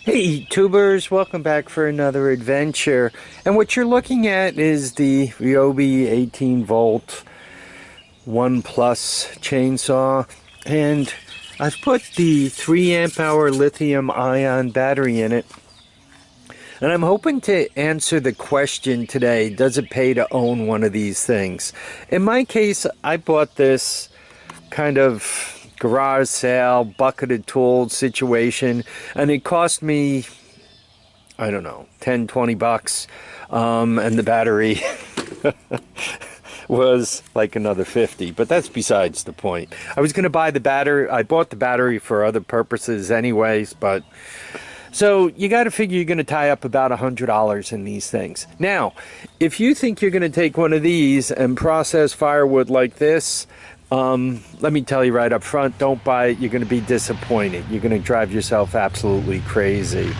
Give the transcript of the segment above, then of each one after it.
Hey tubers, welcome back for another adventure. And what you're looking at is the Ryobi 18 volt 1 plus chainsaw. And I've put the 3 amp hour lithium ion battery in it. And I'm hoping to answer the question today, does it pay to own one of these things? In my case, I bought this kind of garage sale, bucketed tools situation, and it cost me, I don't know, 10, 20 bucks, and the battery was like another 50, but that's besides the point. I was going to buy the battery. I bought the battery for other purposes anyways, but so you got to figure you're going to tie up about $100 in these things. Now, if you think you're going to take one of these and process firewood like this, let me tell you right up front, don't buy it. You're going to be disappointed. You're going to drive yourself absolutely crazy.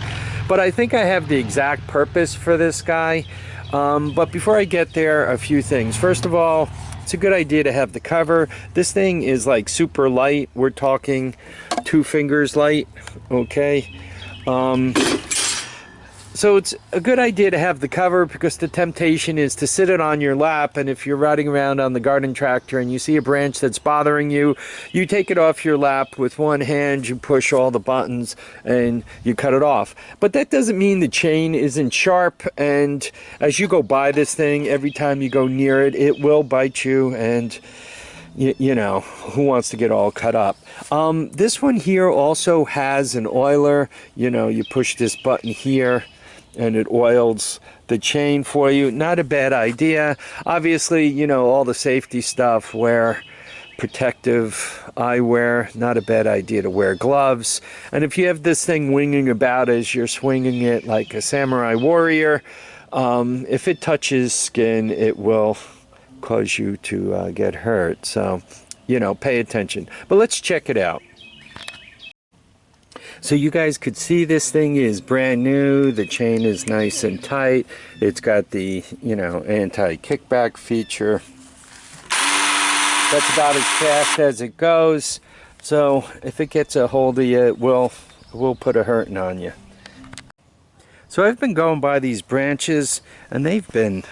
But I think I have the exact purpose for this guy. But before I get there, a few things. First of all, it's a good idea to have the cover. This thing is like super light. We're talking 2 fingers light, okay? So it's a good idea to have the cover because the temptation is to sit it on your lap, and if you're riding around on the garden tractor and you see a branch that's bothering you, you take it off your lap with one hand, you push all the buttons and you cut it off. But that doesn't mean the chain isn't sharp, and as you go by this thing, every time you go near it, it will bite you, and you know, who wants to get all cut up? This one here also has an oiler. You know, you push this button here and it oils the chain for you. Not a bad idea. Obviously, you know, all the safety stuff, wear protective eyewear. Not a bad idea to wear gloves. And if you have this thing winging about as you're swinging it like a samurai warrior, if it touches skin, it will cause you to get hurt. So, you know, pay attention. But let's check it out. So you guys could see this thing is brand new. The chain is nice and tight. It's got the, you know, anti-kickback feature. That's about as fast as it goes. So if it gets a hold of you, it will put a hurting on you. So I've been going by these branches and they've been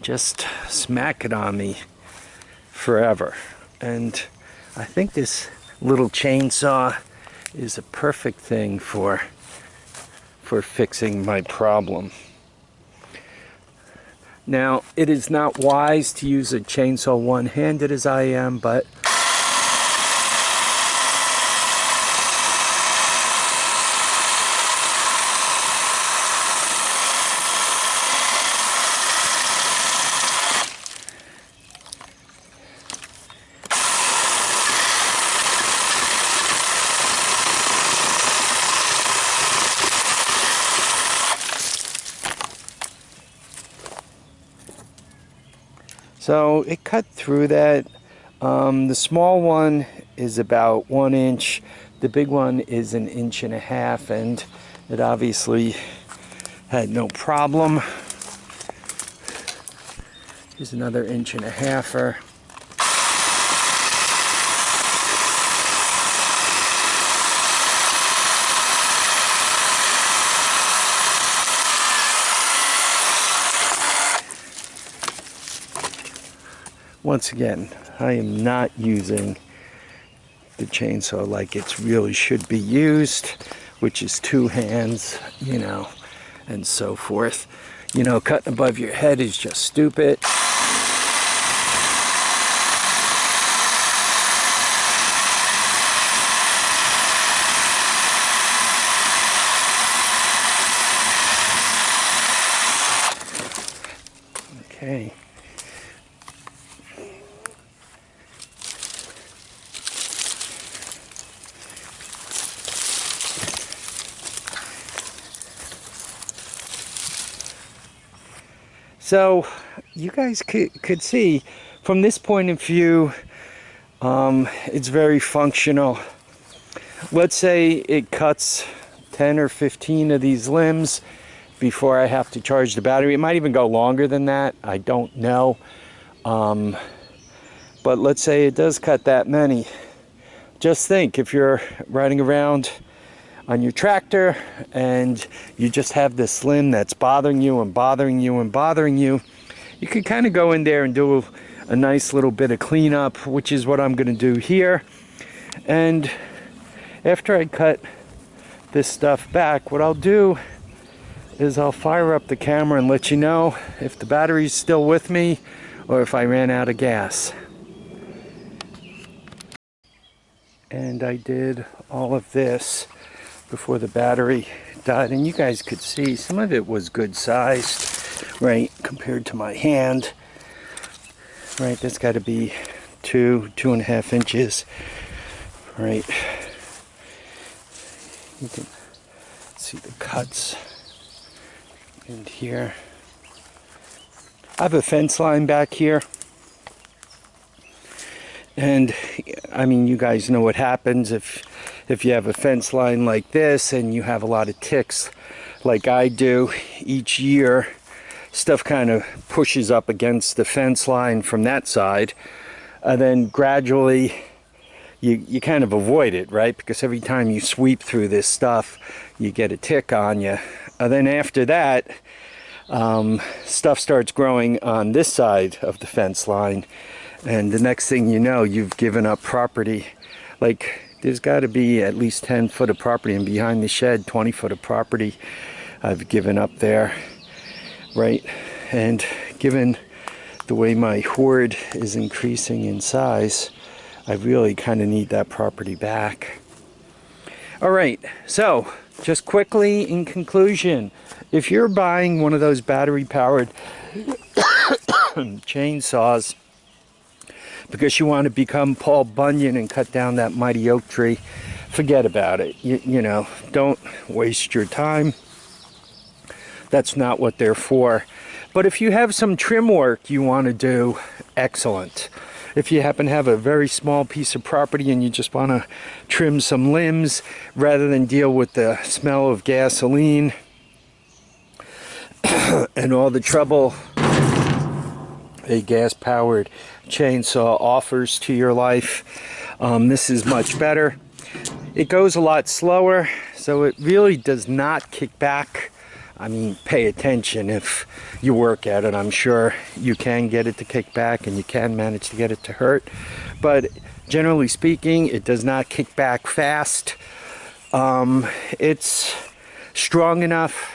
just smacking on me forever. And I think this little chainsaw is a perfect thing for fixing my problem. Now, it is not wise to use a chainsaw one-handed as I am, but so it cut through that. The small one is about 1 inch. The big one is 1.5 inches, and it obviously had no problem. Here's another 1.5 inch. Once again, I am not using the chainsaw like it really should be used, which is 2 hands, you know, and so forth. You know, cutting above your head is just stupid. Okay. So you guys could see from this point of view, it's very functional. Let's say it cuts 10 or 15 of these limbs before I have to charge the battery. It might even go longer than that. I don't know. But let's say it does cut that many. Just think, if you're riding around on your tractor, and you just have this limb that's bothering you and bothering you and bothering you, you could kind of go in there and do a nice little bit of cleanup, which is what I'm going to do here. And after I cut this stuff back, what I'll do is I'll fire up the camera and let you know if the battery's still with me or if I ran out of gas. And I did all of this before the battery died, and you guys could see some of it was good sized, right, compared to my hand. Right, that's got to be 2.5 inches, right. You can see the cuts in here. I have a fence line back here, and I mean, you guys know what happens if you have a fence line like this and you have a lot of ticks like I do. Each year stuff kind of pushes up against the fence line from that side, and then gradually you kind of avoid it, right? Because every time you sweep through this stuff you get a tick on you, and then after that stuff starts growing on this side of the fence line, and the next thing you know, you've given up property. Like, there's got to be at least 10 foot of property, and behind the shed 20 foot of property I've given up there, right? And given the way my hoard is increasing in size, I really kind of need that property back. All right, so just quickly in conclusion, if you're buying one of those battery powered chainsaws because you want to become Paul Bunyan and cut down that mighty oak tree, forget about it. You know, don't waste your time. That's not what they're for. But if you have some trim work you want to do, excellent. If you happen to have a very small piece of property and you just want to trim some limbs rather than deal with the smell of gasoline and all the trouble a gas-powered chainsaw offers to your life, this is much better. It goes a lot slower, so it really does not kick back. I mean, pay attention if you work at it. I'm sure you can get it to kick back and you can manage to get it to hurt, but generally speaking, it does not kick back fast. It's strong enough,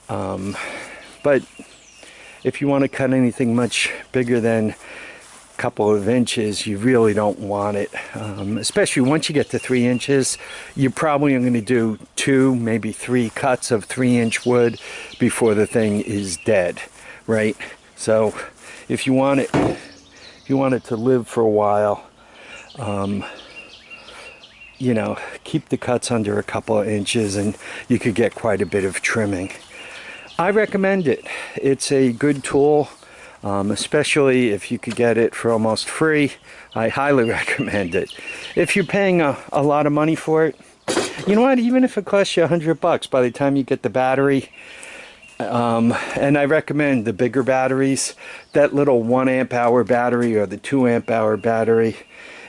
but if you want to cut anything much bigger than a couple of inches, you really don't want it. Especially once you get to 3 inches, you're probably going to do 2, maybe 3 cuts of 3-inch wood before the thing is dead, right? So if you want it to live for a while, you know, keep the cuts under a couple of inches and you could get quite a bit of trimming. I recommend it. It's a good tool, especially if you could get it for almost free. I highly recommend it. If you're paying a lot of money for it, you know what, even if it costs you $100 by the time you get the battery, and I recommend the bigger batteries, that little 1 amp hour battery or the 2 amp hour battery,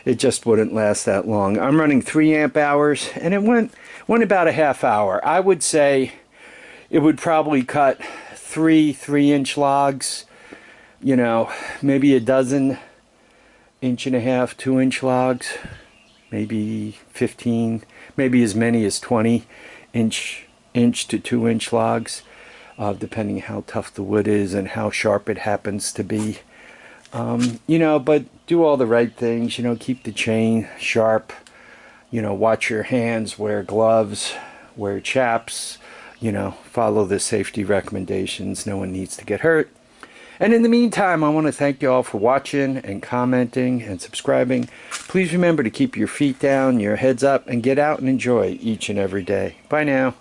it just wouldn't last that long. I'm running 3 amp hours and it went about a half hour. I would say it would probably cut 3 3-inch logs, you know, maybe a dozen 1.5 2-inch logs, maybe 15, maybe as many as 20 inch to 2-inch logs, depending how tough the wood is and how sharp it happens to be. You know, but do all the right things, you know, keep the chain sharp, you know, watch your hands, wear gloves, wear chaps, you know, follow the safety recommendations. No one needs to get hurt. And in the meantime, I want to thank you all for watching and commenting and subscribing. Please remember to keep your feet down, your heads up, and get out and enjoy each and every day. Bye now.